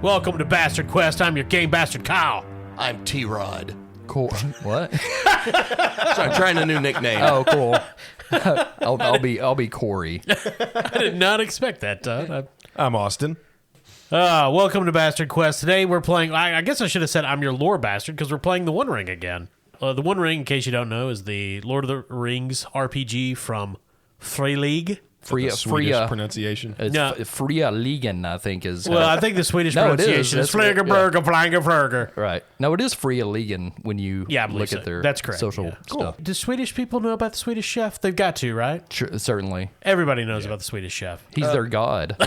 Welcome to Bastard Quest. I'm your game bastard Kyle. I'm T-Rod. Cool. What? So I'm trying a new nickname. Oh, cool. I'll be Corey. I did not expect that, Todd. I'm Austin. Welcome to Bastard Quest. Today we're playing, I guess I should have said I'm your lore bastard, because we're playing the One Ring again. The One Ring, in case you don't know, is the Lord of the Rings RPG from Thráin. Swedish pronunciation. It's No. Fria Ligan, I think is. Well, I think the Swedish No, it is. pronunciation is That's- Flagerberger, Flangerfurger. Right. No, it is Fria Ligan when you Yeah, I believe look so. at their That's correct. social Yeah. stuff. Do Swedish people know about the Swedish chef? They've got to, right? Sure, certainly. Everybody knows about the Swedish chef. He's their god.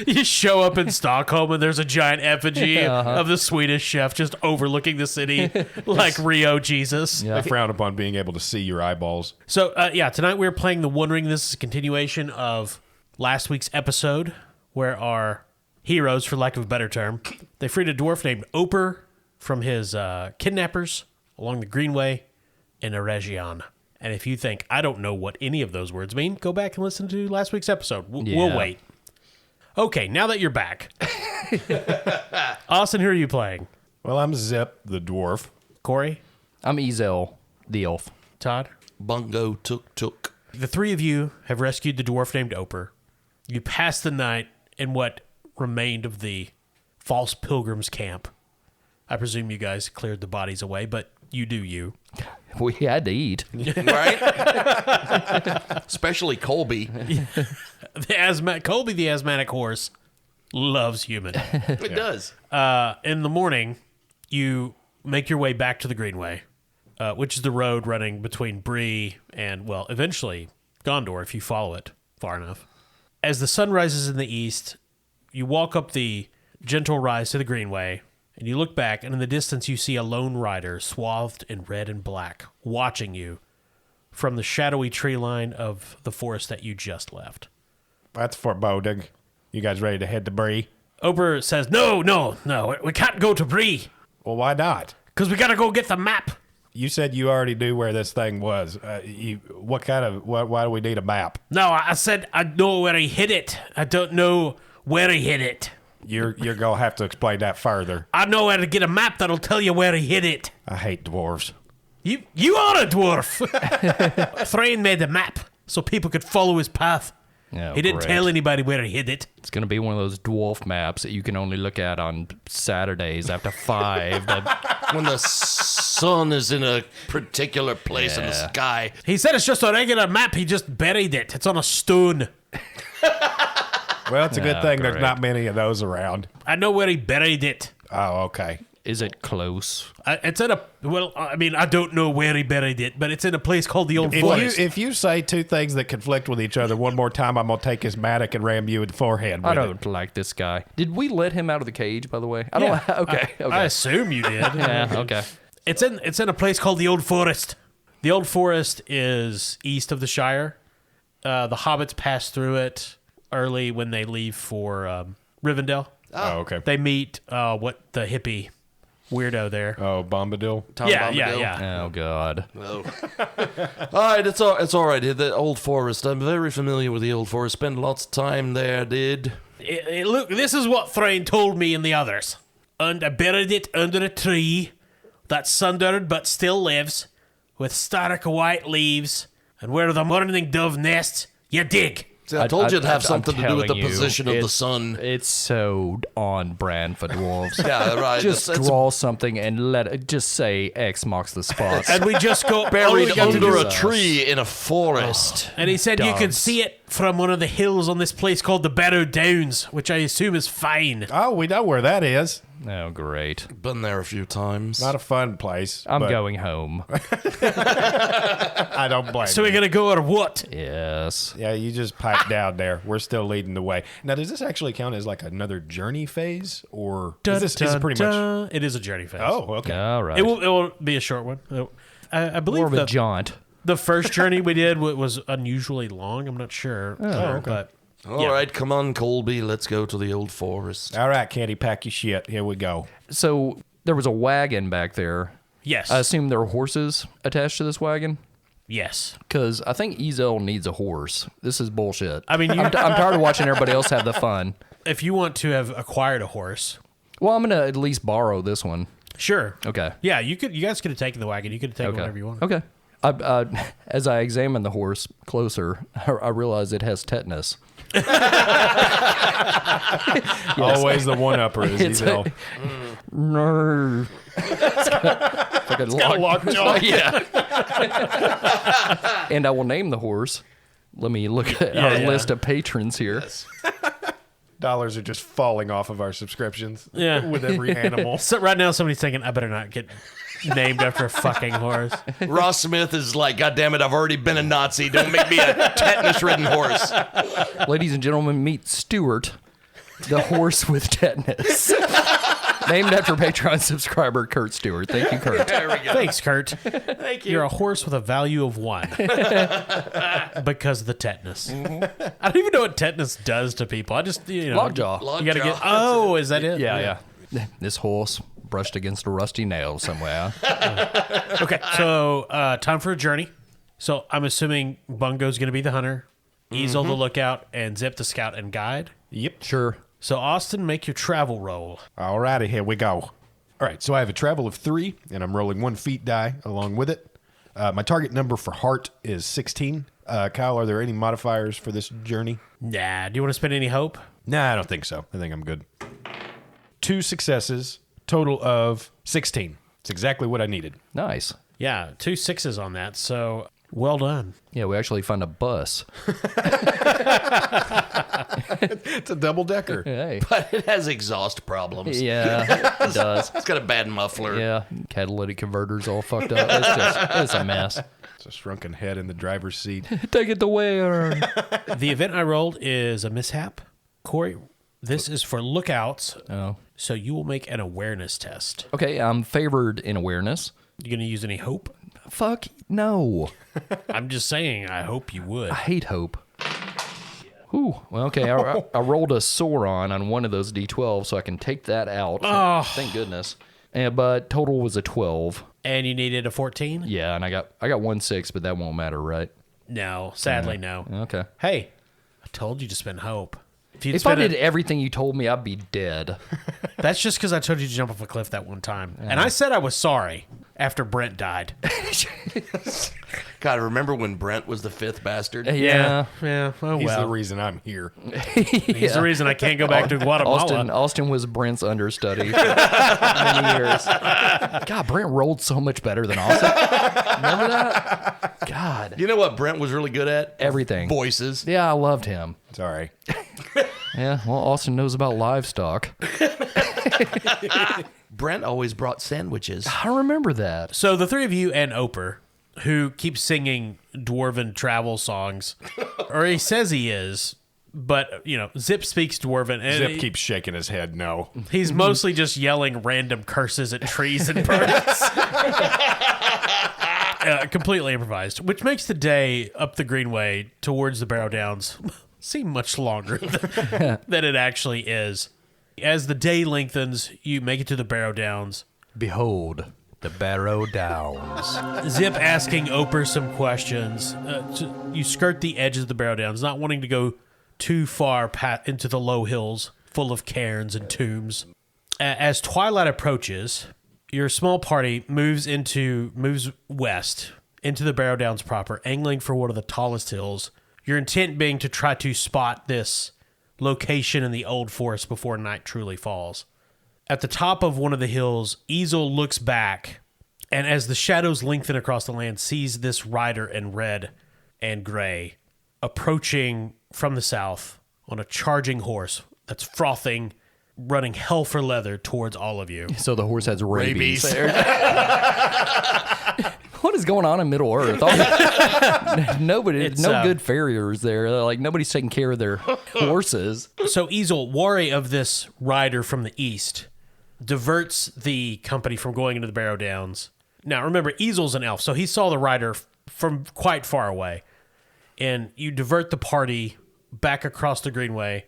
You show up in Stockholm and there's a giant effigy of the Swedish chef just overlooking the city like Rio Jesus. Yeah. I frown upon being able to see your eyeballs. So, tonight we're playing The One Ring. This is a continuation of last week's episode where our heroes, for lack of a better term, they freed a dwarf named Oper from his kidnappers along the Greenway in a region. And if you think, I don't know what any of those words mean, go back and listen to last week's episode. We'll wait. Okay, now that you're back. Austin, who are you playing? Well, I'm Zip, the dwarf. Corey? I'm Ezel, the elf. Todd? Bungo tuk. The three of you have rescued the dwarf named Oper. You passed the night in what remained of the false pilgrims camp. I presume you guys cleared the bodies away, but you do you. We had to eat. Right? Especially Colby. Colby the asthmatic horse loves human. It does. In the morning, you make your way back to the Greenway, which is the road running between Bree and, well, eventually Gondor, if you follow it far enough. As the sun rises in the east, you walk up the gentle rise to the Greenway, and you look back, and in the distance you see a lone rider swathed in red and black, watching you from the shadowy tree line of the forest that you just left. That's foreboding. You guys ready to head to Bree? Oper says, No, we can't go to Bree, Well, why not? because we gotta go get the map. You said you already knew where this thing was. Why do we need a map? No, I said I know where he hid it. I don't know where he hid it. You're gonna have to explain that further. I know where to get a map that'll tell you where he hid it. I hate dwarves. You are a dwarf. Thráin made the map so people could follow his path. Oh, He didn't great. tell anybody where he hid it. It's going to be one of those dwarf maps that you can only look at on Saturdays after 5. When the sun is in a particular place in the Yeah. sky. He said it's just a regular map. He just buried it. It's on a stone. Well, it's a good thing there's great. not many of those around. I know where he buried it. Oh, okay. Is it close? It's in a, well, I mean, I don't know where he buried it, but it's in a place called the Old Forest. If you say two things that conflict with each other one more time, I'm gonna take his mattock and ram you in the forehead with I it. don't like this guy. Did we let him out of the cage, by the way? I don't. Okay. I assume you did. Yeah. Okay. It's in a place called the Old Forest. The Old Forest is east of the Shire. The hobbits pass through it early when they leave for Rivendell. Oh, okay. They meet the hippie weirdo there. Oh, Bombadil. Tom Yeah. Oh God. Oh. All right, it's all right. The Old Forest. I'm very familiar with the Old Forest. Spent lots of time there, did. Look, this is what Thráin told me and the others. And I buried it under a tree that's sundered but still lives, with stark white leaves, and where the morning dove nests, you dig. See, I told you it'd have I'm something to do with the telling you, position of the it's- sun. It's so on brand for dwarves. Yeah, right. Just It's draw something and let it just say X marks the spot. And we just go all buried we got to under do- a tree in a forest. And he said you can Dogs. see it from one of the hills on this place called the Barrow-downs, which I assume is fine. Oh, we know where that is. Oh, great. Been there a few times. Not a fun place. I'm but going home. I don't blame So you. we're going to go or what? Yes. Yeah, you just pipe down there. We're still leading the way. Now, does this actually count as like another journey phase, or is this is it pretty much? It is a journey phase. Oh, okay. All right. It will be a short one. I More believe of a that jaunt. the first journey we did was unusually long. I'm not sure. okay. But All right, come on, Colby. Let's go to the Old Forest. All right, Candy, pack your shit. Here we go. So there was a wagon back there. yes. I assume there were horses attached to this wagon. Yes. Because I think Ezel needs a horse. This is bullshit. I mean, I'm tired of watching everybody else have the fun. if you want to have acquired a horse, Well, I'm going to at least borrow this one. sure. Okay. Yeah, you guys could have taken the wagon. You could have taken whatever you want. Okay. As I examine the horse closer, I realize it has tetanus. Always the one-upper is It's Ezel. No. It's got a lockjaw. Yeah. And I will name the horse. Let me look at our list of patrons here. Dollars are just falling off of our subscriptions Yeah. with every animal. So right now, somebody's thinking, I better not get named after a fucking horse. Ross Smith is like, God damn it, I've already been a Nazi. Don't make me a tetanus-ridden horse. Ladies and gentlemen, meet Stuart, the horse with tetanus. Named after Patreon subscriber Kurt Stewart. Thank you, Kurt. There we go. Thanks, Kurt. Thank you. You're a horse with a value of 1 because of the tetanus. I don't even know what tetanus does to people. I just, Lockjaw. You gotta get. Lockjaw. Oh, is that it? Yeah. This horse brushed against a rusty nail somewhere. Okay, so time for a journey. So I'm assuming Bungo's going to be the hunter, Ezel the lookout, and Zip the scout and guide. Yep. Sure. So Austin, make your travel roll. All righty, here we go. All right, so I have a travel of 3, and I'm rolling 1 feat die along with it. My target number for heart is 16. Kyle, are there any modifiers for this journey? Nah, do you want to spend any hope? Nah, I don't think so. I think I'm good. 2 successes, total of 16. It's exactly what I needed. Nice. Yeah, 2 6s on that. So well done. Yeah, we actually found a bus. It's a double-decker. Hey. But it has exhaust problems. Yeah, it does. It's got a bad muffler. Yeah, catalytic converters all fucked up. It's a mess. It's a shrunken head in the driver's seat. Take it to where? The event I rolled is a mishap. Corey, this is for lookouts. Oh. So you will make an awareness test. Okay, I'm favored in awareness. You going to use any hope? Fuck no. I'm just saying, I hope you would. I hate hope. Ooh, well, okay. I rolled a Sauron on one of those D12, so I can take that out. Oh. Thank goodness. But total was a 12. And you needed a 14? Yeah, and I got 1/6, but that won't matter, right? No, sadly, no. Okay. Hey, I told you to spend hope. If I did everything you told me, I'd be dead. That's just because I told you to jump off a cliff that one time. And I said I was sorry after Brent died. God, remember when Brent was the 5th bastard? Yeah. Yeah. Oh, He's the well. reason I'm here. He's the reason I can't go back to Guatemala. Austin was Brent's understudy for many years. God, Brent rolled so much better than Austin. Remember that? God. You know what Brent was really good at? Everything. Voices. Yeah, I loved him. Sorry. Yeah, well, Austin knows about livestock. Brent always brought sandwiches. I remember that. So the three of you and Oper, who keeps singing dwarven travel songs, or he says he is, but, Zip speaks dwarven. And Zip keeps shaking his head no. He's mostly just yelling random curses at trees and birds. Completely improvised, which makes the day up the Greenway towards the Barrow-downs seem much longer than it actually is. As the day lengthens, you make it to the Barrow-downs. Behold, the Barrow-downs. Zip asking Oper some questions. You skirt the edges of the Barrow-downs, not wanting to go too far into the low hills full of cairns and tombs. As twilight approaches, your small party moves west into the Barrow-downs proper, angling for one of the tallest hills. Your intent being to try to spot this location in the old forest before night truly falls. At the top of one of the hills, Ezel looks back, and as the shadows lengthen across the land, sees this rider in red and gray approaching from the south on a charging horse that's frothing, running hell for leather towards all of you. So the horse has rabies. What is going on in Middle Earth? No good farriers there. Like, nobody's taking care of their horses. So Ezel, wary of this rider from the east, diverts the company from going into the Barrow-downs. Now, remember, Ezel's an elf, so he saw the rider from quite far away. And you divert the party back across the Greenway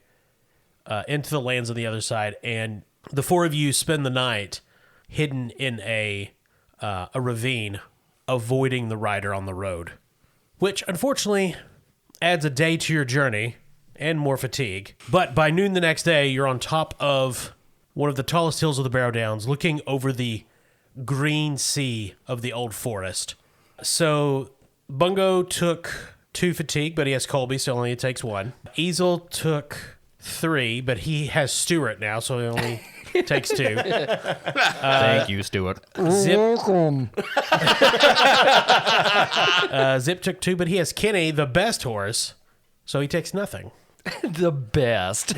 into the lands on the other side, and the four of you spend the night hidden in a ravine, avoiding the rider on the road. which unfortunately adds a day to your journey and more fatigue. But by noon the next day, you're on top of one of the tallest hills of the Barrow-downs, looking over the green sea of the old forest. So Bungo took 2 fatigue, but he has Colby, so only it takes 1. Easel took 3, but he has Stuart now, so he only takes 2. Thank you, Stuart. Zip took 2, but he has Kenny, the best horse, so he takes nothing. The best.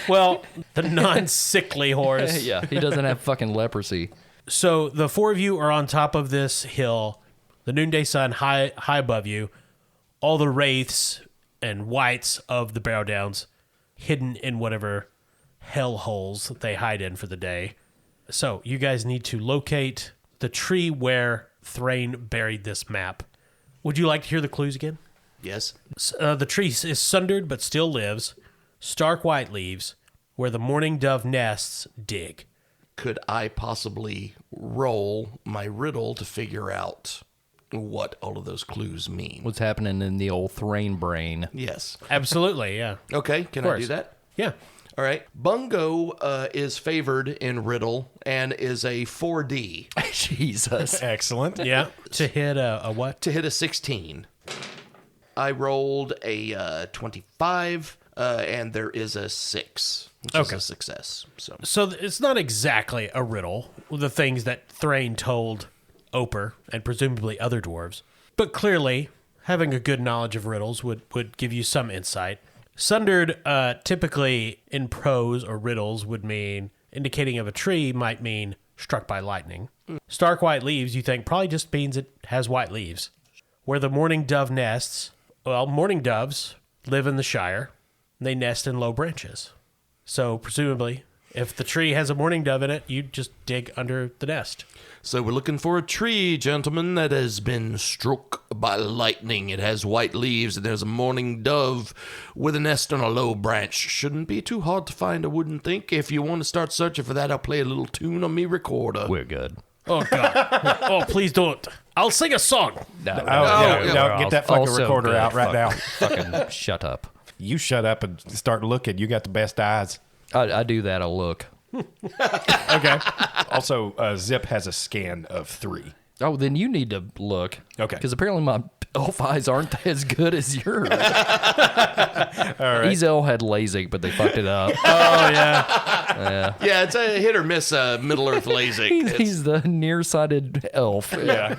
Well, the non-sickly horse. Yeah, he doesn't have fucking leprosy. So the 4 of you are on top of this hill, the noonday sun high above you, all the wraiths and wights of the Barrow-downs hidden in whatever hell holes they hide in for the day. So you guys need to locate the tree where Thráin buried this map. Would you like to hear the clues again? Yes. The tree is sundered but still lives. Stark white leaves. Where the mourning dove nests, dig. Could I possibly roll my riddle to figure out what all of those clues mean? What's happening in the old Thráin brain? Yes. Absolutely, yeah. Okay, can I do that? Yeah. All right. Bungo is favored in riddle and is a 4D Jesus. Excellent. Yeah. To hit a what? to hit a 16. I rolled a 25, and there is a 6, which is Okay. a success. So So it's not exactly a riddle, the things that Thráin told Oper and presumably other dwarves. But clearly, having a good knowledge of riddles would give you some insight. Sundered, typically in prose or riddles, would mean indicating of a tree might mean struck by lightning. Stark white leaves, you think, probably just means it has white leaves. Where the mourning dove nests, well, mourning doves live in the Shire. They nest in low branches. So presumably, if the tree has a mourning dove in it, you just dig under the nest. So we're looking for a tree, gentlemen, that has been struck by lightning. It has white leaves, and there's a mourning dove with a nest on a low branch. Shouldn't be too hard to find, I wouldn't think. If you want to start searching for that, I'll play a little tune on me recorder. We're good. Oh, God. Oh, please don't. I'll sing a song. No, No, get that fucking also recorder good. out right now. Fucking shut up. You shut up and start looking. You got the best eyes. I do that. I'll look. Okay. Also, Zip has a scan of 3. Oh, then you need to look. Okay. Because apparently my elf eyes aren't as good as yours. All right. Ezel had LASIK, but they fucked it up. Oh, yeah. Yeah, it's a hit or miss Middle Earth LASIK. He's the nearsighted elf. Yeah.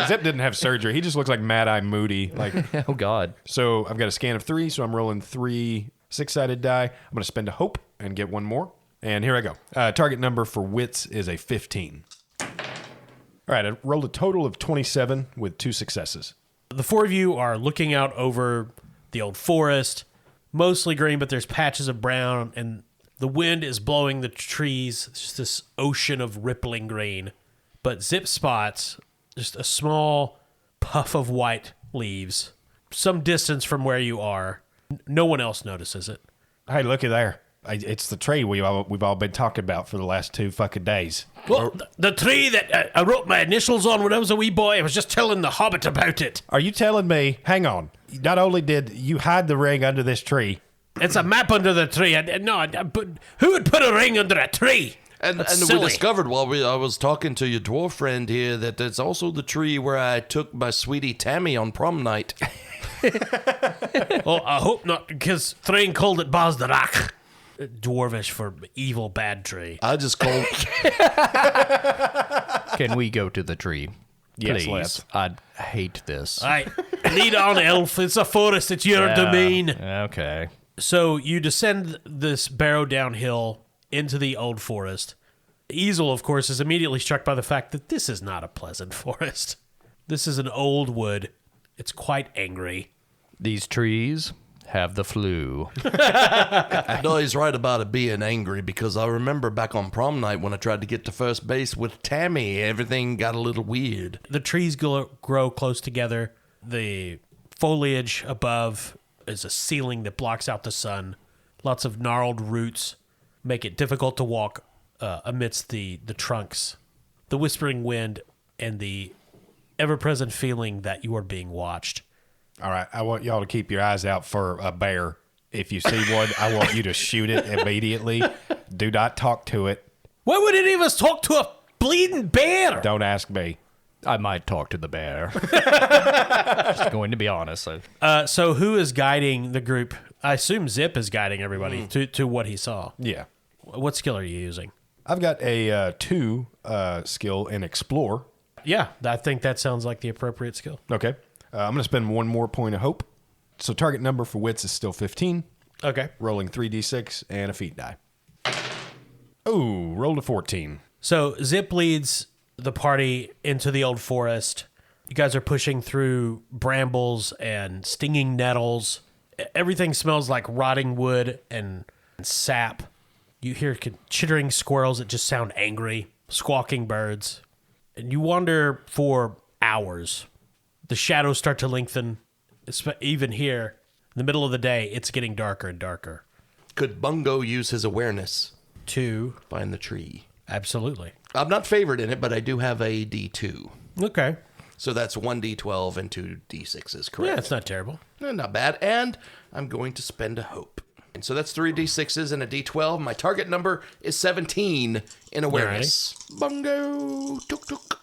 Zip didn't have surgery. He just looks like Mad Eye Moody. Like, Oh, God. so I've got a scan of 3, so I'm rolling 3 6-sided die. I'm going to spend a hope and get 1 more. And here I go. Target number for wits is a 15. All right, I rolled a total of 27 with 2 successes. The 4 of you are looking out over the old forest, mostly green, but there's patches of brown, and the wind is blowing the trees. It's just this ocean of rippling green. But Zip spots just a small puff of white leaves, some distance from where you are. No one else notices it. Hey, looky there. It's the tree we've all been talking about for the last 2 fucking days. Well, the tree that I wrote my initials on when I was a wee boy, I was just telling the Hobbit about it. Are you telling me, hang on, not only did you hide the ring under this tree, It's a map under the tree. But who would put a ring under a tree? And That's we silly. discovered while I was talking to your dwarf friend here that it's also the tree where I took my sweetie Tammy on prom night. Oh, I hope not, because Thráin called it Bazdarak. Dwarvish for evil bad tree. I just called. Can we go to the tree? Yes, Please. let's. I hate this. All right, lead on, elf. It's a forest. It's your domain. Okay. So you descend this Barrow-down hill into the old forest. Easel, of course, is immediately struck by the fact that this is not a pleasant forest. This is an old wood. It's quite angry. These trees have the flu. No, he's right about it being angry because I remember back on prom night when I tried to get to first base with Tammy, everything got a little weird. The trees grow close together. The foliage above is a ceiling that blocks out the sun. Lots of gnarled roots make it difficult to walk amidst the trunks. The whispering wind and the ever-present feeling that you are being watched. All right, I want y'all to keep your eyes out for a bear. If you see one, I want you to shoot it immediately. Do not talk to it. Why would any of us talk to a bleeding bear? Don't ask me. I might talk to the bear. Just going to be honest. So who is guiding the group? I assume Zip is guiding everybody to what he saw. Yeah. What skill are you using? I've got a 2 skill in Explore. Yeah, I think that sounds like the appropriate skill. Okay. I'm going to spend 1 more point of hope. So target number for wits is still 15. Okay. Rolling 3d6 and a feat die. Ooh, rolled a 14. So Zip leads the party into the old forest. You guys are pushing through brambles and stinging nettles. Everything smells like rotting wood and sap. You hear chittering squirrels that just sound angry, squawking birds. And you wander for hours. The shadows start to lengthen. Even here, in the middle of the day, it's getting darker and darker. Could Bungo use his awareness? To Find the tree. absolutely. I'm not favored in it, but I do have a D2. Okay. So that's 1d12 and 2d6s, Yeah, correct? it's not terrible. Not bad. And I'm going to spend a hope. And so that's 3d6s and a d12. My target number is 17 in awareness. Bungo, tuk tuk.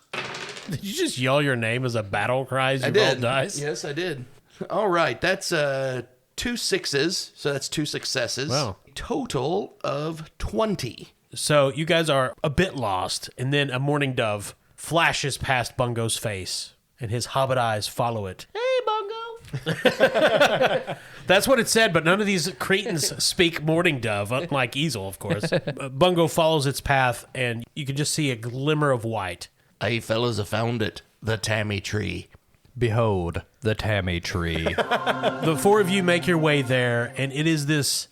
Did you just yell your name as a battle cry as you I rolled did. dice? Yes, I did. All right, that's 2 6s, so that's 2 successes. Wow. Total of 20. So you guys are a bit lost, and then a mourning dove flashes past Bungo's face, and his hobbit eyes follow it. Hey, Bungo! That's what it said, but none of these cretins speak mourning dove, unlike Easel, of course. Bungo follows its path, and you can just see a glimmer of white. Hey, fellas, I found it. The Tammy tree. Behold, the Tammy tree. The 4 of you make your way there, and it is this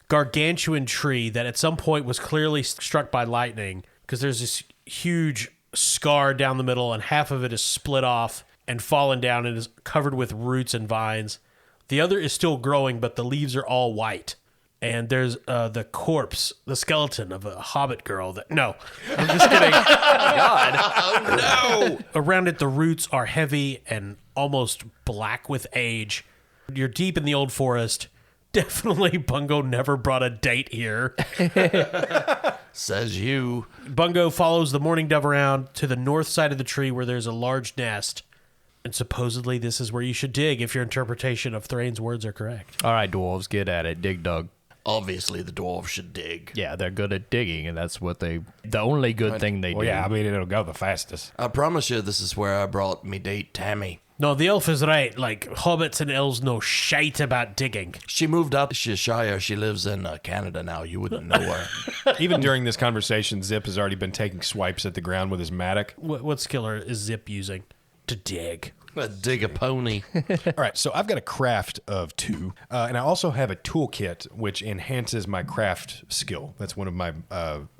gargantuan tree that at some point was clearly struck by lightning, because there's this huge scar down the middle, and half of it is split off and fallen down and is covered with roots and vines. The other is still growing, but the leaves are all white. And there's the corpse, the skeleton of a hobbit girl that... No, I'm just kidding. God. Oh, no! Around it, the roots are heavy and almost black with age. You're deep in the old forest. Definitely Bungo never brought a date here. Says you. Bungo follows the mourning dove around to the north side of the tree where there's a large nest. And supposedly this is where you should dig if your interpretation of Thráin's words are correct. All right, dwarves, get at it. Dig dug. Obviously, the dwarves should dig. Yeah, they're good at digging, and that's what the only good thing they Well, do. yeah, I mean, it'll go the fastest. I promise you, this is where I brought me date Tammy. No, the elf is right. Like, hobbits and elves know shite about digging. She moved out to Shire. She lives in Canada now. You wouldn't know her. Even during this conversation, Zip has already been taking swipes at the ground with his mattock. What skill is Zip using to dig? Dig a pony. All right, so I've got a craft of 2, and I also have a toolkit which enhances my craft skill. That's one of my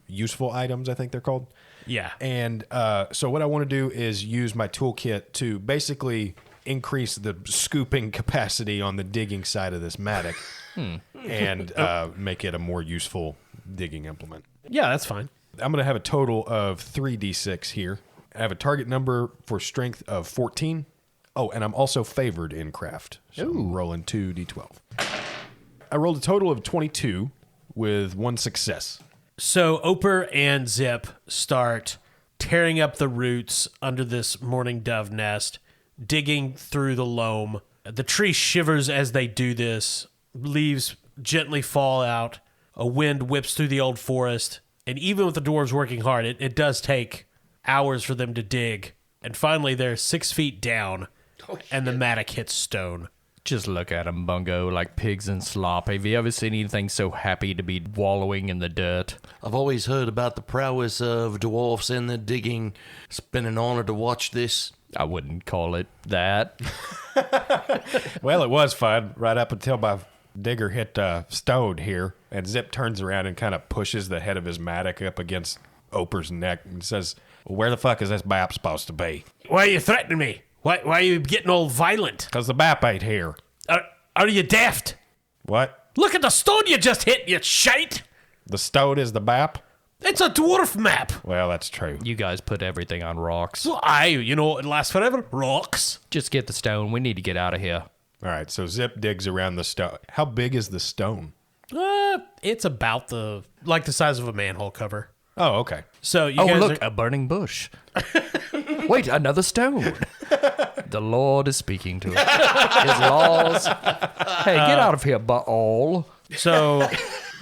useful items, I think they're called. Yeah. And so what I want to do is use my toolkit to basically increase the scooping capacity on the digging side of this mattock and make it a more useful digging implement. Yeah, that's fine. I'm going to have a total of 3d6 here. I have a target number for strength of 14. Oh, and I'm also favored in craft. So I'm rolling 2d12. I rolled a total of 22 with 1 success. So Oper and Zip start tearing up the roots under this mourning dove nest, digging through the loam. The tree shivers as they do this. Leaves gently fall out. A wind whips through the old forest. And even with the dwarves working hard, it does take hours for them to dig. And finally, they're 6 feet down, and the mattock hits stone. Just look at them, Bungo, like pigs in slop. Have you ever seen anything so happy to be wallowing in the dirt? I've always heard about the prowess of dwarfs in the digging. It's been an honor to watch this. I wouldn't call it that. Well, it was fun right up until my digger hit stone here, and Zip turns around and kind of pushes the head of his mattock up against Oper's neck and says, well, where the fuck is this bap supposed to be? Why are you threatening me? Why are you getting all violent? Because the bap ain't here. Are you daft? What? Look at the stone you just hit, you shite! The stone is the bap? It's a dwarf map. Well, that's true. You guys put everything on rocks. Well, it lasts forever. Rocks. Just get the stone. We need to get out of here. All right, so Zip digs around the stone. How big is the stone? It's about the size of a manhole cover. Oh, okay. So you Oh, guys look, are, a burning bush. Wait, another stone. The Lord is speaking to us. His laws. Hey, get out of here, butthole. so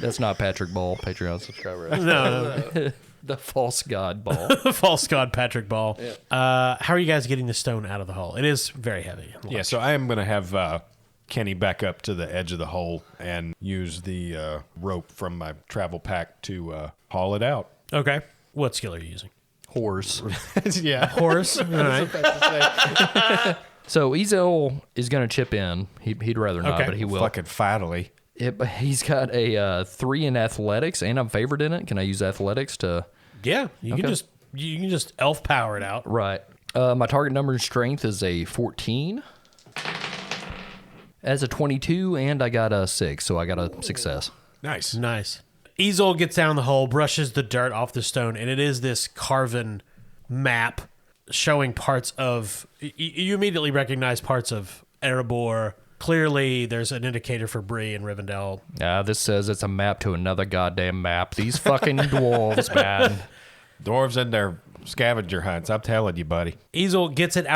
That's not Patrick Ball, Patreon subscriber. no, The false god Ball. the false god Patrick Ball. How are you guys getting the stone out of the hole? It is very heavy. Yeah, so I am going to have Kenny back up to the edge of the hole and use the rope from my travel pack to haul it out. Okay. What skill are you using? Horse. Yeah. Horse. All right. So Ezel is going to chip in. He'd rather not, Okay. but he will. Fucking finally. But he's got a 3 in athletics, and I'm favored in it. Can I use athletics to... Yeah, you can just elf power it out. Right. My target number in strength is a 14. As a 22, and I got a 6, so I got a success. Nice. Nice. Ezel gets down the hole, brushes the dirt off the stone, and it is this carven map showing parts of... You immediately recognize parts of Erebor. Clearly, there's an indicator for Bree and Rivendell. This says it's a map to another goddamn map. These fucking dwarves, man. Dwarves and their scavenger hunts. I'm telling you, buddy. Ezel gets it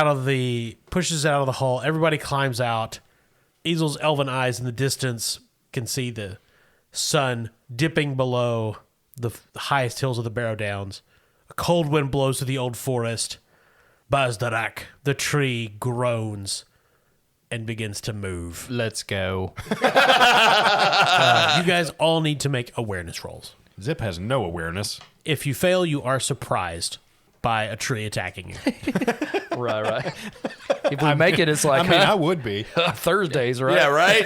pushes it out of the hole. Everybody climbs out. Ezel's elven eyes in the distance can see the sun dipping below the highest hills of the Barrow-downs. A cold wind blows through the old forest. Bazdarak, the tree, groans and begins to move. Let's go. You guys all need to make awareness rolls. Zip has no awareness. If you fail, you are surprised by a tree attacking you. Right. If we make it, it's like, I would be. Thursdays, right? Yeah, right?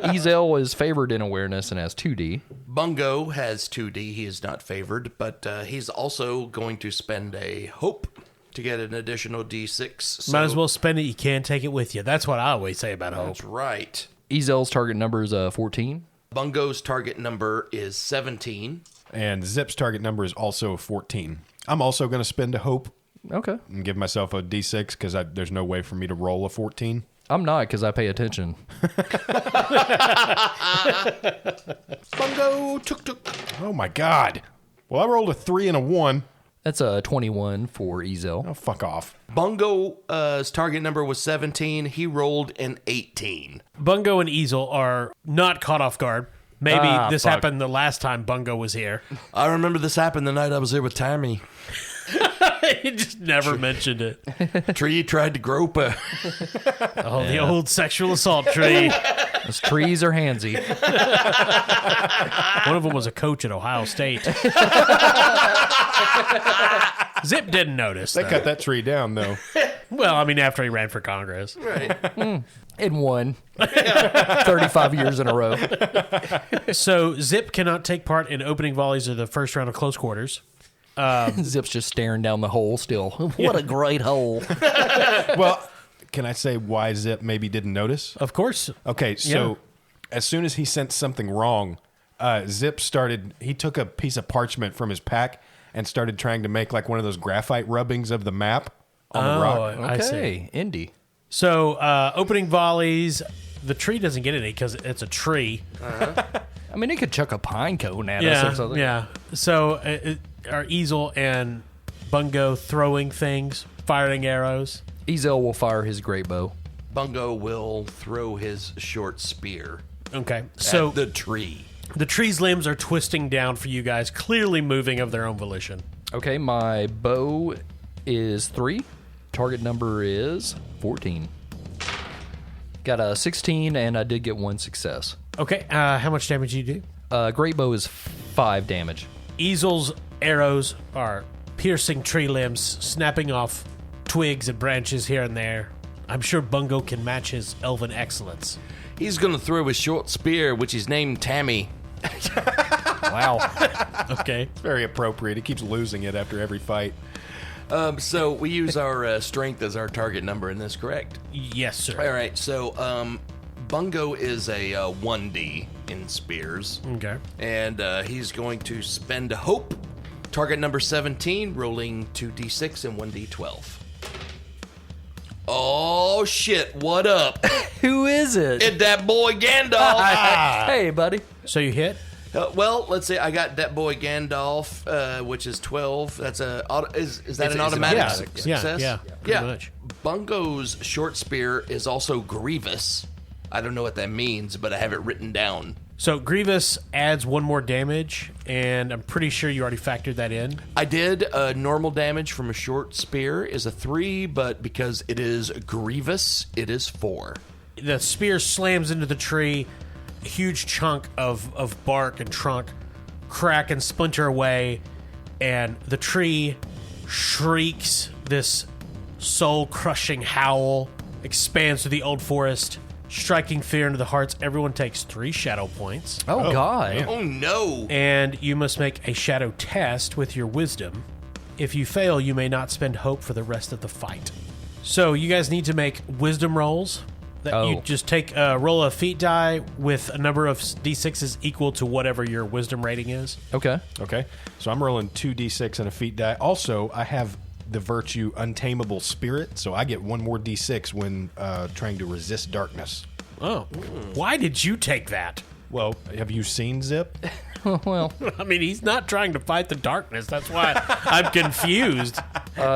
Ezel is favored in awareness and has 2D. Bungo has 2D. He is not favored, but he's also going to spend a hope to get an additional D6. So Might as well spend it. You can't take it with you. That's what I always say about hope. That's right. Ezel's target number is 14. Bungo's target number is 17. And Zip's target number is also 14. I'm also going to spend a hope Okay. and give myself a D6 because there's no way for me to roll a 14. I'm not because I pay attention. Bungo tuk. Oh, my God. Well, I rolled a 3 and a 1. That's a 21 for Ezel. Oh, fuck off. Bungo's target number was 17. He rolled an 18. Bungo and Ezel are not caught off guard. Maybe this fuck. happened the last time Bungo was here. I remember this happened the night I was there with Tammy. He just never mentioned it. Tree tried to grope her. Oh, the old sexual assault tree. Those trees are handsy. One of them was a coach at Ohio State. Zip didn't notice. They though. cut that tree down, though. Well, I mean, after he ran for Congress. And won. 35 years in a row. So Zip cannot take part in opening volleys of the first round of close quarters. Zip's just staring down the hole still. What a great hole. Well, can I say why Zip maybe didn't notice? Of course. Okay, so as soon as he sensed something wrong, Zip he took a piece of parchment from his pack and started trying to make like one of those graphite rubbings of the map on the rock. I see. Okay, Indy. So opening volleys, the tree doesn't get any because it's a tree. I mean, he could chuck a pine cone at us or Yeah, something. yeah. So are Ezel and Bungo throwing things, firing arrows? Ezel will fire his great bow. Bungo will throw his short spear Okay. So at the tree. the tree's limbs are twisting down for you guys, clearly moving of their own volition. Okay, my bow is 3. Target number is 14. Got a 16, and I did get 1 success. Okay. How much damage do you do? Great bow is 5 damage. Ezel's arrows are piercing tree limbs, snapping off twigs and branches here and there. I'm sure Bungo can match his elven excellence. He's going to throw his short spear, which is named Tammy. Wow. Okay. It's very appropriate. He keeps losing it after every fight. So we use our strength as our target number in this, correct? Yes, sir. All right, so Bungo is a 1D in spears. Okay. And he's going to spend a hope. Target number 17, rolling 2d6 and 1d12. Oh, shit. What up? Who is it? It's that boy Gandalf. Hey, buddy. So you hit? Well, let's see. I got that boy Gandalf, which is 12. That's is that an automatic success? Yeah, pretty much. Bungo's short spear is also Grievous. I don't know what that means, but I have it written down. So Grievous adds 1 more damage, and I'm pretty sure you already factored that in. I did. Normal damage from a short spear is a 3, but because it is Grievous, it is 4. The spear slams into the tree. A huge chunk of bark and trunk crack and splinter away, and the tree shrieks this soul-crushing howl, expands through the old forest, striking fear into the hearts. Everyone takes 3 shadow points. Oh, God. man. Oh, no. And you must make a shadow test with your wisdom. If you fail, you may not spend hope for the rest of the fight. So you guys need to make wisdom rolls. You just take roll a feat die with a number of d6s equal to whatever your wisdom rating is. Okay. Okay. So I'm rolling 2d6 and a feat die. Also, I have the virtue Untamable Spirit, so I get 1 more d6 when trying to resist darkness. Oh, why did you take that? Well, have you seen Zip? Well, I mean, he's not trying to fight the darkness. That's why I'm confused.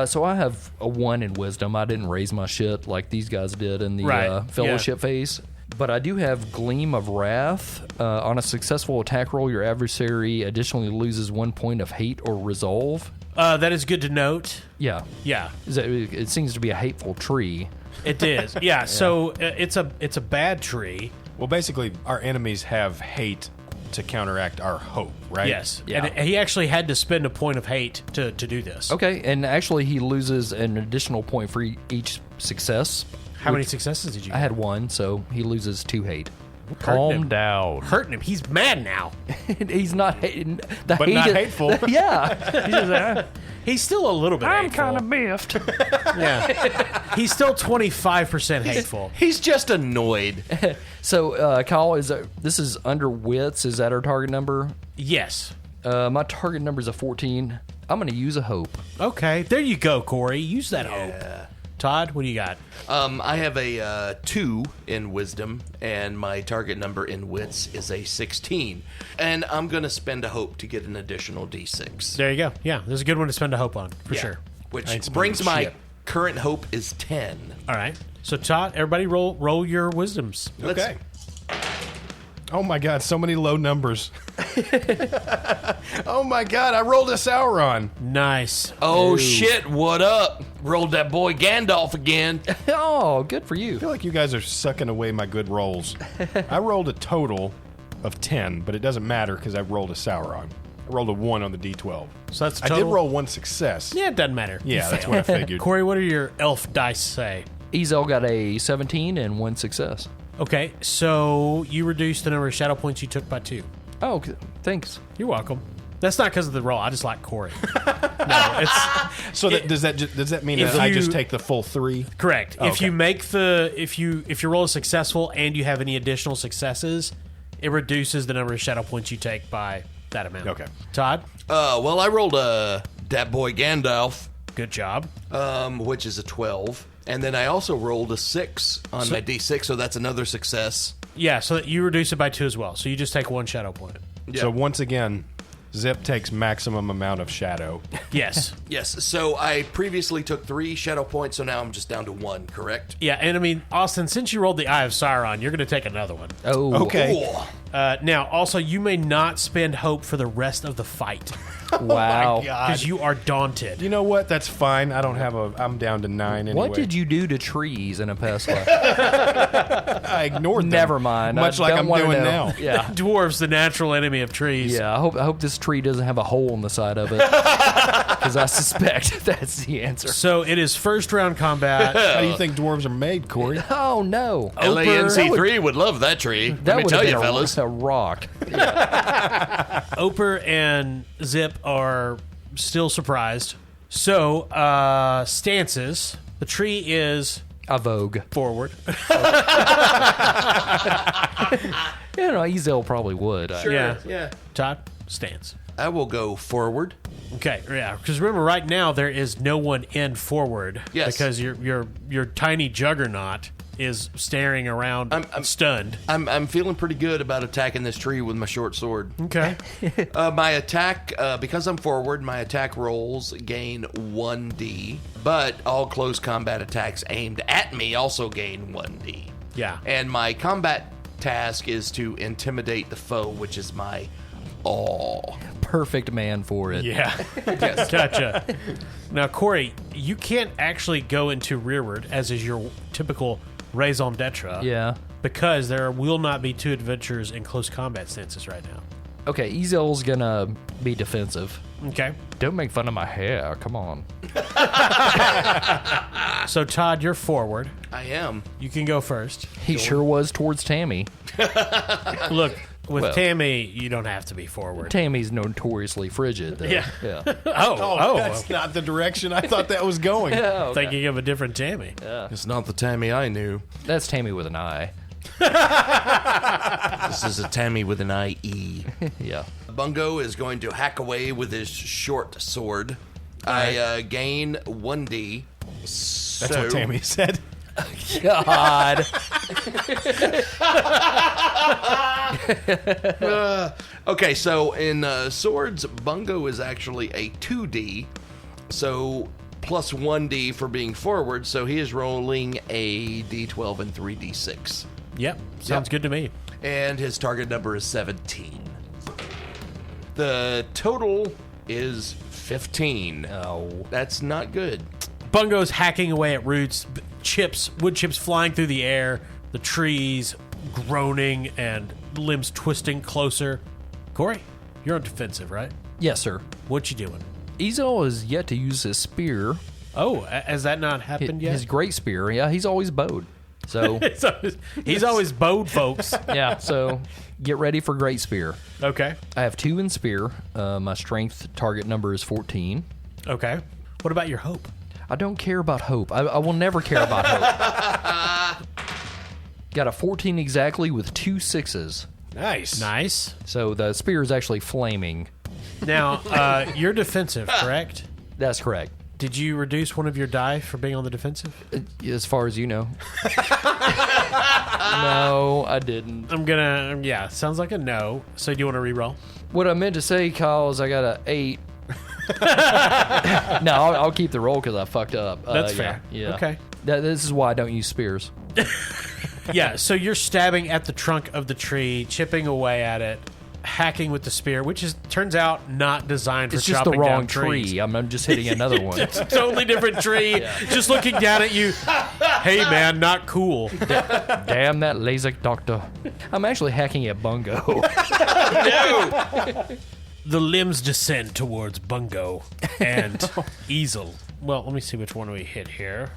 so I have a 1 in wisdom. I didn't raise my shit like these guys did in the Right, fellowship phase. But I do have Gleam of Wrath. On a successful attack roll, your adversary additionally loses 1 point of hate or resolve. That is good to note. Yeah. Yeah, It seems to be a hateful tree. it is. Yeah, so it's a bad tree. Well, basically, our enemies have hate to counteract our hope, right? Yes. Yeah. And he actually had to spend a point of hate to do this. Okay, and actually he loses an additional point for each success. How many successes did you I get? had 1, so he loses 2 hate. him. Calm down. Hurting him. He's mad now. He's not hating. The But hate not is- hateful. Yeah. He's still a little bit hateful. miffed. Yeah. He's still 25% hateful. He's just annoyed. So, Kyle, this is under wits. Is that our target number? Yes. My target number is a 14. I'm going to use a hope. Okay. There you go, Corey. Use that hope. Todd, what do you got? I have a 2 in wisdom, and my target number in wits is a 16. And I'm going to spend a hope to get an additional d6. There you go. Yeah, there's a good one to spend a hope on, for Yeah. sure. Which I ain't spending brings my shit. current hope is 10. All right. So, Todd, everybody roll your wisdoms. Okay. Oh my God, so many low numbers. Oh my God, I rolled a Sauron. Nice. Oh, shit, what up? Rolled that boy Gandalf again. Oh, good for you. I feel like you guys are sucking away my good rolls. I rolled a total of 10, but it doesn't matter because I rolled a Sauron. I rolled a 1 on the D12. So that's I total. did roll 1 success. Yeah, it doesn't matter. Yeah, You that's failed. what I figured. Corey, what do your elf dice say? Ezel got a 17 and 1 success. Okay, so you reduced the number of shadow points you took by 2. Oh, thanks. You're welcome. That's not because of the roll. I just like Corey. No, it's So does that mean if that I you- just take the full 3? correct. Oh, If okay. you make if your roll is successful and you have any additional successes, it reduces the number of shadow points you take by that amount. Okay. Todd, Well, I rolled that boy Gandalf, good job. which is a 12. And then I also rolled a 6 on my d6, so that's another success. Yeah, so you reduce it by 2 as well. So you just take 1 shadow point. So once again, Zip takes maximum amount of shadow. Yes. Yes, so I previously took 3 shadow points, so now I'm just down to 1, correct? Yeah, and I mean, Austin, since you rolled the Eye of Sauron, you're going to take another one. Oh, Okay. Cool. Now, also, you may not spend hope for the rest of the fight wow. because you are daunted. You know what? That's fine. I'm down to 9 anyway. What did you do to trees in a past life? I ignored them. Never mind. Much I like don't I'm wanna doing know. now. Yeah. Dwarves, the natural enemy of trees. Yeah, I hope this tree doesn't have a hole in the side of it. Because I suspect that's the answer. So it is first round combat. How do you think dwarves are made, Corey? Oh, no. LANC3 would love that tree. That Let me would tell have you, been fellas. a rock. Oper and Zip are still surprised. So, stances. The tree is A vogue. forward. You know, Ezel probably would. Yeah. Yeah. Todd, stance. I will go forward. Okay, yeah. Because remember, right now there is no one in forward. Yes. Because your tiny juggernaut is staring around, stunned. I'm feeling pretty good about attacking this tree with my short sword. Okay. My attack, because I'm forward, my attack rolls gain 1d, but all close combat attacks aimed at me also gain 1d. Yeah. And my combat task is to intimidate the foe, which is my awe. Perfect man for it. Yeah. Yes. Gotcha. Now, Corey, you can't actually go into rearward, as is your typical raison d'etre. Yeah. Because there will not be two adventurers in close combat stances right now. Okay, Ezel's gonna be defensive. Okay. Don't make fun of my hair. Come on. So, Todd, you're forward. I am. You can go first. He sure was towards Tammy. Look, with Well. Tammy, you don't have to be forward. Tammy's notoriously frigid, though. Yeah. Yeah. Oh, That's not the direction I thought that was going. Okay. thinking of a different Tammy. It's not the Tammy I knew. That's Tammy with an I. This is a Tammy with an IE. Yeah. Bungo is going to hack away with his short sword. I gain 1d. That's what Tammy said. God. Okay, so in swords, Bungo is actually a 2d, so plus 1d for being forward, so he is rolling a d12 and 3d6. Yep. Sounds good to me. And his target number is 17. The total is 15. Oh. That's not good. Bungo's hacking away at roots, wood chips flying through the air, the trees groaning and limbs twisting closer. Corey, you're on defensive, right? Yes, sir. What you doing? Ezel is yet to use his spear. Oh, has that not happened yet? His great spear. Yeah, he's always bowed. So, He's always bowed, folks. yeah, so get ready for great spear. Okay. I have 2 in spear. My strength target number is 14. Okay. What about your hope? I don't care about hope. I will never care about hope. Got a 14 exactly with 2 6s. Nice. Nice. So the spear is actually flaming. Now, you're defensive, correct? That's correct. Did you reduce one of your die for being on the defensive? As far as you know. No, I didn't. I'm gonna, yeah, sounds like a no. So do you want to reroll? What I meant to say, Kyle, is I got a 8. No, I'll keep the roll because I fucked up. That's fair. Yeah. Okay. This is why I don't use spears. Yeah, so you're stabbing at the trunk of the tree, chipping away at it, hacking with the spear, which is turns out not designed for It's just chopping the wrong down trees. tree. I'm just hitting another one. It's a totally different tree. Just looking down at you. Hey, man, not cool. Damn that LASIK doctor. I'm actually hacking at Bungo. The limbs descend towards Bungo and Ezel. Well, let me see which one we hit here.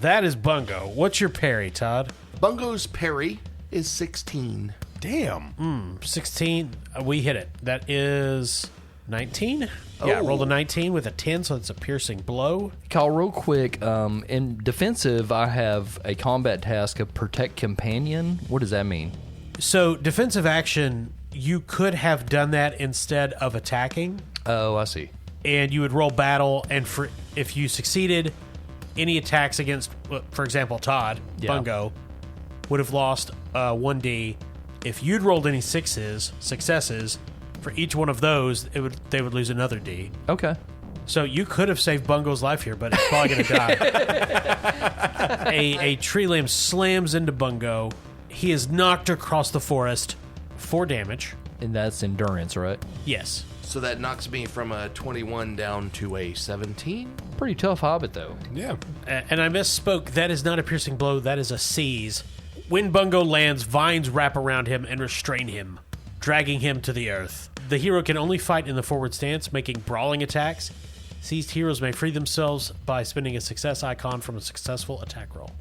That is Bungo. What's your parry, Todd? Bungo's parry is 16. Damn. 16. We hit it. That is 19. Yeah, Oh. rolled a 19 with a 10, so it's a piercing blow. Kyle, real quick, in defensive, I have a combat task of protect companion. What does that mean? So, defensive action, you could have done that instead of attacking, Oh, I see. and you would roll battle, and if you succeeded, any attacks against, for example, Todd, Yeah. Bungo, would have lost 1d. If you'd rolled any successes, for each one of those, they would lose another d. Okay. So you could have saved Bungo's life here, but it's probably going to die. A tree limb slams into Bungo. He is knocked across the forest for damage. And that's endurance, right? Yes. So that knocks me from a 21 down to a 17. Pretty tough hobbit, though. Yeah. And I misspoke. That is not a piercing blow. That is a seize. When Bungo lands, vines wrap around him and restrain him, dragging him to the earth. The hero can only fight in the forward stance, making brawling attacks. Seized heroes may free themselves by spending a success icon from a successful attack roll.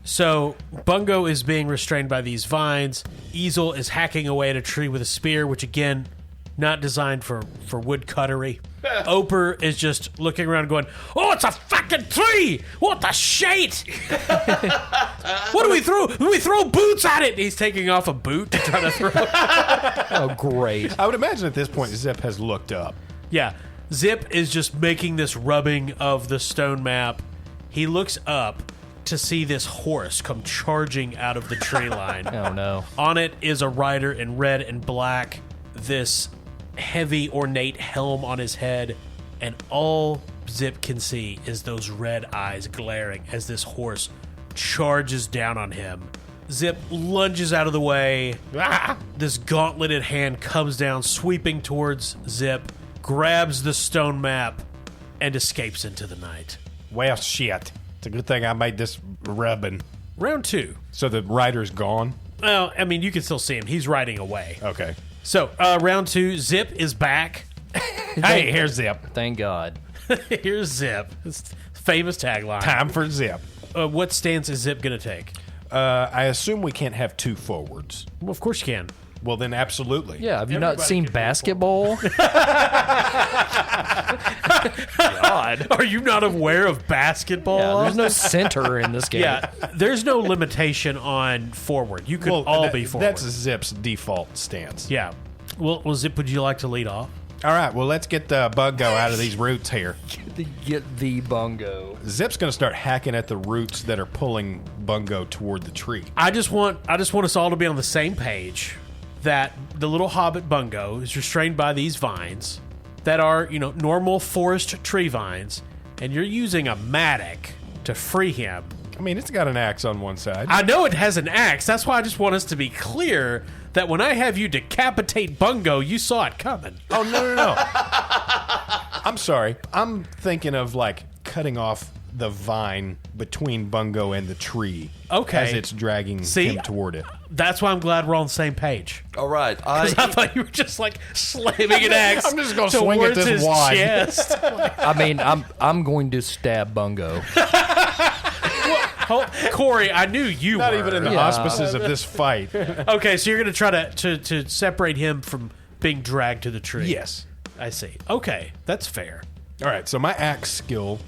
So, Bungo is being restrained by these vines. Ezel is hacking away at a tree with a spear, which again, not designed for wood cuttery. Oper is just looking around going, oh, it's a fucking tree! What the shit? What do we throw? We throw boots at it! He's taking off a boot to try to throw it. Oh, great. Uh, Uh, I would imagine at this point Zep has looked up. Yeah. Zip is just making this rubbing of the stone map. He looks up to see this horse come charging out of the tree line. Oh, no. On it is a rider in red and black, this heavy, ornate helm on his head, and all Zip can see is those red eyes glaring as this horse charges down on him. Zip lunges out of the way. This gauntleted hand comes down, sweeping towards Zip, grabs the stone map, and escapes into the night. Well, shit. It's a good thing I made this rubbing. Round 2. So the rider's gone? Well, I mean, you can still see him. He's riding away. Okay. So, round 2, Zip is back. Hey, here's Zip. Thank God. Here's Zip. This famous tagline. Time for Zip. What stance is Zip going to take? I assume we can't have 2 forwards. Well, of course you can. Well, then absolutely. Yeah, have you not Everybody seen can basketball? God. Are you not aware of basketball? Yeah, there's no center in this game. Yeah, there's no limitation on forward. You could all be forward. That's Zip's default stance. Yeah. Well, Zip, would you like to lead off? All right, well, let's get the bungo out of these roots here. Get the bungo. Zip's going to start hacking at the roots that are pulling bungo toward the tree. I just want us all to be on the same page that the little hobbit bungo is restrained by these vines that are, normal forest tree vines, and you're using a mattock to free him. I mean, it's got an axe on one side. I know it has an axe. That's why I just want us to be clear that when I have you decapitate Bungo, you saw it coming. Oh, no. I'm sorry. I'm thinking of, cutting off the vine between Bungo and the tree. Okay. As it's dragging him toward it. That's why I'm glad we're on the same page. All right. Because I thought you were just, slamming an axe I'm just gonna swing at towards this his wad. chest. I mean, I'm going to stab bungo. Corey, I knew you Not were. even in the auspices of this fight. Okay, so you're going to try to separate him from being dragged to the tree. Yes. I see. Okay, that's fair. All right, so my axe skill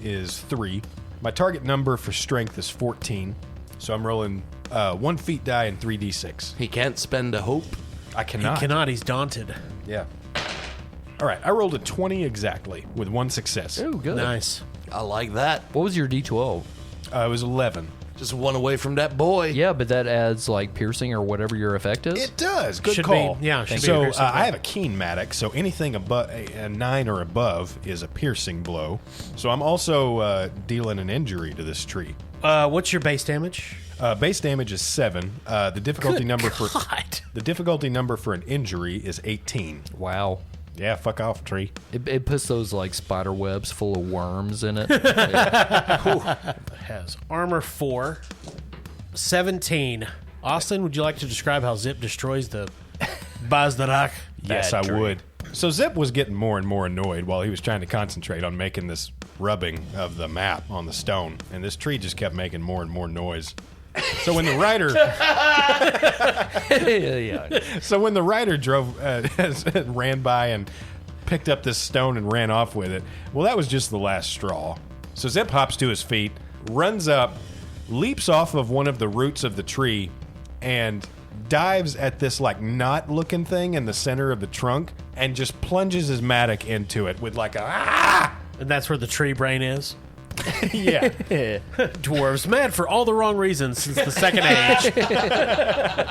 is 3. My target number for strength is 14. So I'm rolling 1 feet die and 3d6. He can't spend a hope. I cannot. He cannot. He's daunted. Yeah. All right, I rolled a 20 exactly with 1 success. Ooh, good. Nice. I like that. What was your D12? It was 11. Just one away from that boy. Yeah, but that adds piercing or whatever your effect is. It does. Good Should call. be- yeah, should be a So piercing I blow. have a keen mattock, so anything above a 9 or above is a piercing blow. So I'm also dealing an injury to this tree. What's your base damage? Base damage is 7. The difficulty number God. the difficulty number for an injury is 18. Wow. Yeah, fuck off, tree. It puts those spider webs full of worms in it. It has armor 4, 17. Austin, would you like to describe how Zip destroys the Bazdarak? Yes, I would. So Zip was getting more and more annoyed while he was trying to concentrate on making this rubbing of the map on the stone, and this tree just kept making more and more noise. So when the rider, drove, ran by and picked up this stone and ran off with it, well, that was just the last straw. So Zip hops to his feet, runs up, leaps off of one of the roots of the tree, and dives at this knot-looking thing in the center of the trunk, and just plunges his mattock into it with a ah! And that's where the tree brain is. Yeah. Dwarves mad for all the wrong reasons since the Second Age.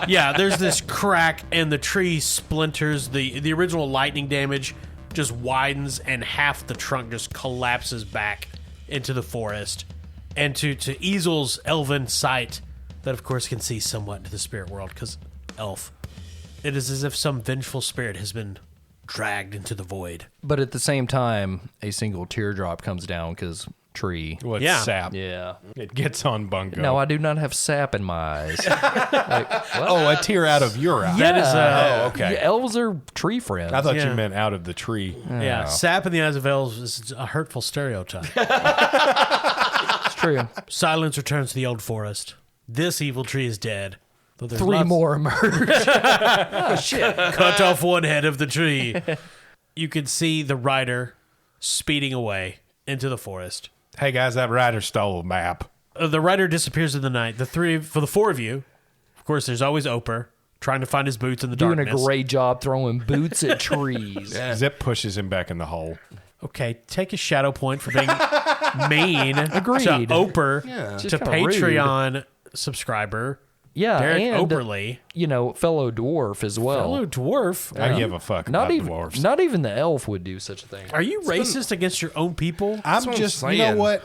Yeah, there's this crack and the tree splinters. The original lightning damage just widens and half the trunk just collapses back into the forest. And to Easel's elven sight, that of course can see somewhat into the spirit world because elf, it is as if some vengeful spirit has been dragged into the void. But at the same time, a single teardrop comes down because tree. Well, it's Yeah. sap. Yeah. It gets on Bungo. No, I do not have sap in my eyes. Oh, a tear out of your eye. That is Oh, okay. Yeah, elves are tree friends. I thought Yeah. you meant out of the tree. Yeah, sap in the eyes of elves is a hurtful stereotype. It's true. Silence returns to the old forest. This evil tree is dead. Though there's 3 lots- more emerge. Cut off one head of the tree. You can see the rider speeding away into the forest. Hey, guys, that rider stole a map. The rider disappears in the night. For the 4 of you, of course, there's always Oper, trying to find his boots in the Doing darkness. a great job throwing boots at trees. Zip pushes him back in the hole. Okay, take a shadow point for being mean Agreed. to Oper, Just to kinda rude. Patreon subscriber, Yeah, Derek and Operly. fellow dwarf as well. Fellow dwarf. I give a fuck Not about even dwarves. not even the elf would do such a thing. Are you racist against your own people? I'm what I'm just, you know saying. what?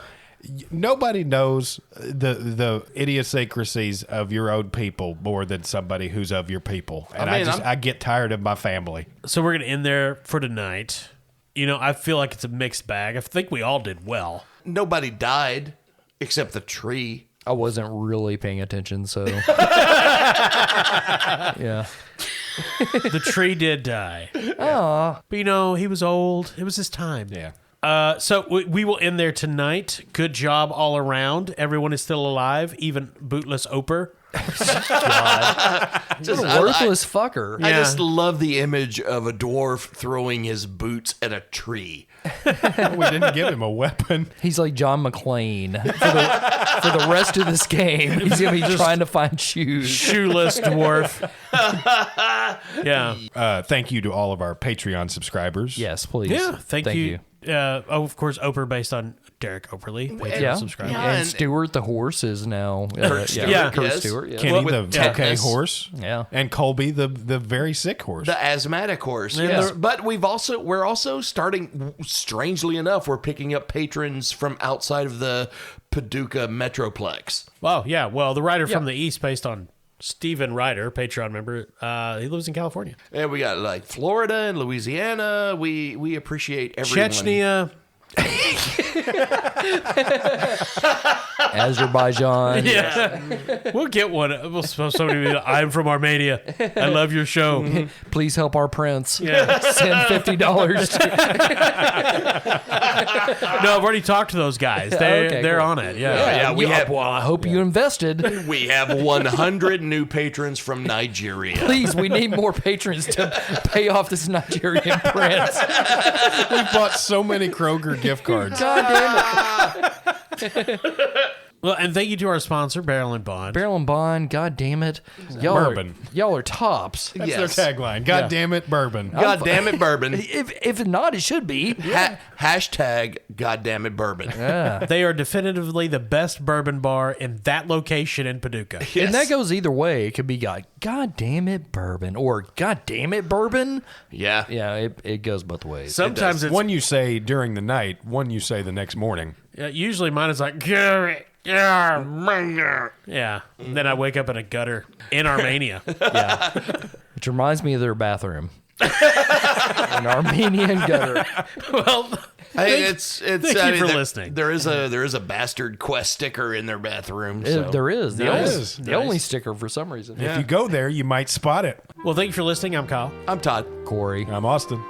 Nobody knows the idiosyncrasies of your own people more than somebody who's of your people. And I mean, I get tired of my family. So we're going to end there for tonight. I feel like it's a mixed bag. I think we all did well. Nobody died except the tree. I wasn't really paying attention, so yeah. The tree did die. Aw. But, he was old. It was his time. Yeah. So we will end there tonight. Good job all around. Everyone is still alive, even bootless Oper. Just a worthless fucker. I Yeah. just love the image of a dwarf throwing his boots at a tree. We didn't give him a weapon. He's like John McClane for the rest of this game. He's gonna be trying to find shoes. Shoeless dwarf. Yeah. Thank you to all of our Patreon subscribers. Yes, please. Yeah. Thank you. Of course, Oper based on Derek Operly. Patreon Yeah. subscriber. Yeah. And Stewart the horse is now Stewart, Yeah. Kurt yes. Stewart. Yeah. Kenny, Well, the yeah. okay Yes. horse. Yeah. And Colby, the very sick horse. The asthmatic horse. And Yes. the- But we're also starting, strangely enough, we're picking up patrons from outside of the Paducah Metroplex. Oh, yeah. Well, the writer from the East, based on Steven Ryder, Patreon member, he lives in California. And we got like Florida and Louisiana. We appreciate everyone. Chechnya. Azerbaijan. Yeah. We'll get one. We'll somebody be like, I'm from Armenia. I love your show. Please help our prince. Yeah. Send $50. No, I've already talked to those guys. Okay, They're cool. on it. Yeah. Yeah, we have- Well, I hope you invested. We have 100 new patrons from Nigeria. Please, we need more patrons to pay off this Nigerian prince. We bought so many Kroger gift cards. God damn it. Well, and thank you to our sponsor, Barrel and Bond. Barrel and Bond, god damn it. Bourbon. Y'all are tops. That's Yes. their tagline. God damn it, bourbon. God damn it, bourbon. If not, it should be. Hashtag God damn it, bourbon. They are definitively the best bourbon bar in that location in Paducah. Yes. And that goes either way. It could be like, God damn it, bourbon, or God damn it, bourbon. Yeah. Yeah, it goes both ways. Sometimes it's One you say during the night, one you say the next morning. usually mine is like yeah. And then I wake up in a gutter in Armenia. Yeah. Which reminds me of their bathroom. An Armenian gutter. Well, It's thank you for listening. There is a Bastard Quest sticker in their bathroom. So. There is. The, Nice. only, the only sticker for some reason. If you go there, you might spot it. well, thank you for listening. I'm Kyle. I'm Todd. Corey. I'm Austin.